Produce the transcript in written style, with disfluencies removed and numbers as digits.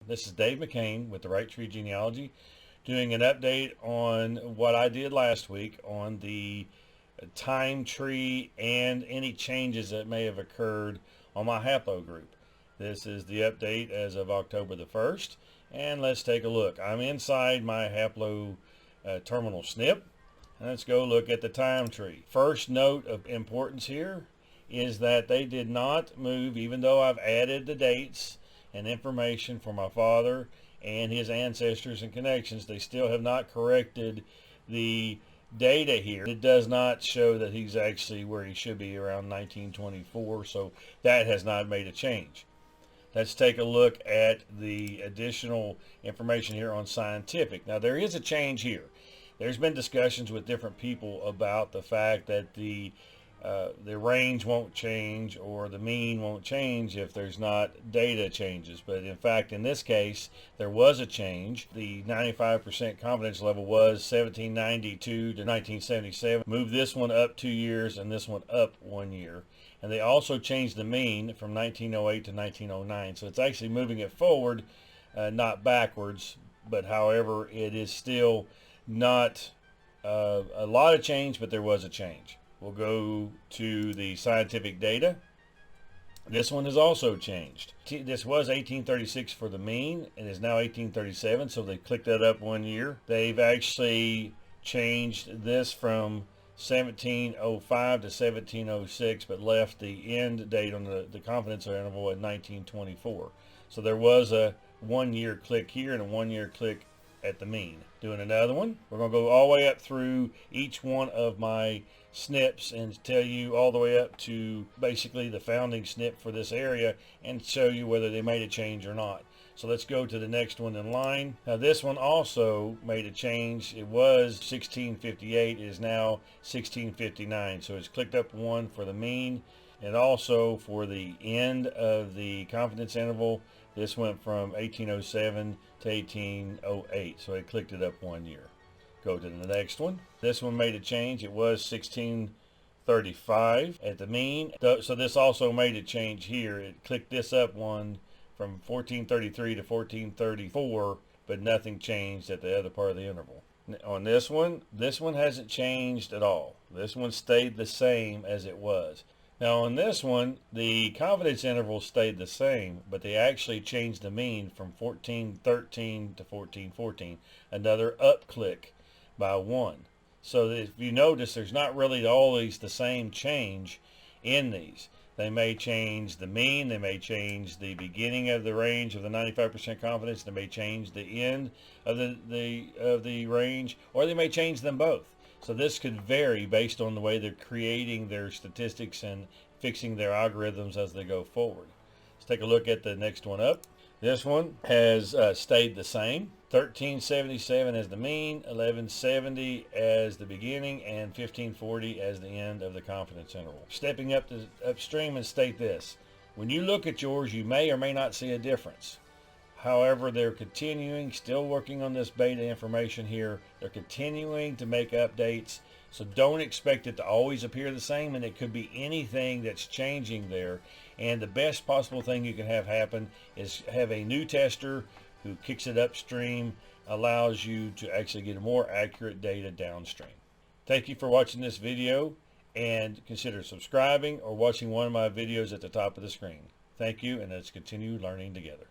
This is Dave McCain with the FamilyTree Genealogy, doing an update on what I did last week on the time tree and any changes that may have occurred on my haplogroup. This is the update as of October the 1st, and let's take a look. I'm inside my haplo terminal SNP. Let's go look at the time tree. First note of importance here is that they did not move, even though I've added the dates and information for my father and his ancestors and connections. They still have not corrected the data here. It does not show that he's actually where he should be, around 1924, so that has not made a change. Let's take a look at the additional information here on scientific. Now, there is a change here. There's been discussions with different people about the fact that the range won't change or the mean won't change if there's not data changes. But in fact, in this case, there was a change. The 95% confidence level was 1792 to 1977. Moved this one up 2 years and this one up 1 year. And they also changed the mean from 1908 to 1909. So it's actually moving it forward, not backwards. But however, it is still not a lot of change, but there was a change. We'll go to the scientific data. This one has also changed. This was 1836 for the mean. It is now 1837, so they clicked that up 1 year. They've actually changed this from 1705 to 1706, but left the end date on the confidence interval at 1924. So there was a 1 year click here and a 1 year click at the mean. Doing another one, we're going to go all the way up through each one of my SNPs and tell you all the way up to basically the founding SNP for this area and show you whether they made a change or not. So let's go to the next one in line. Now this one also made a change. It was 1658, it is now 1659. So it's clicked up one for the mean, and also for the end of the confidence interval. This went from 1807 to 1808, so it clicked it up 1 year. Go to the next one. This one made a change. It was 1635 at the mean. So this also made a change here. It clicked this up one from 1433 to 1434, but nothing changed at the other part of the interval. On this one hasn't changed at all. This one stayed the same as it was. Now on this one, the confidence interval stayed the same, but they actually changed the mean from 1413 to 1414, another up click by 1. So if you notice, there's not really always the same change in these. They may change the mean, they may change the beginning of the range of the 95% confidence, they may change the end of the range, or they may change them both. So this could vary based on the way they're creating their statistics and fixing their algorithms as they go forward. Let's take a look at the next one up. This one has stayed the same. 1377 as the mean, 1170 as the beginning, and 1540 as the end of the confidence interval. Stepping up to upstream and state this. When you look at yours, you may or may not see a difference. However, they're continuing, still working on this beta information here. They're continuing to make updates, so don't expect it to always appear the same, and it could be anything that's changing there. And the best possible thing you can have happen is have a new tester who kicks it upstream, allows you to actually get more accurate data downstream. Thank you for watching this video, and consider subscribing or watching one of my videos at the top of the screen. Thank you, and let's continue learning together.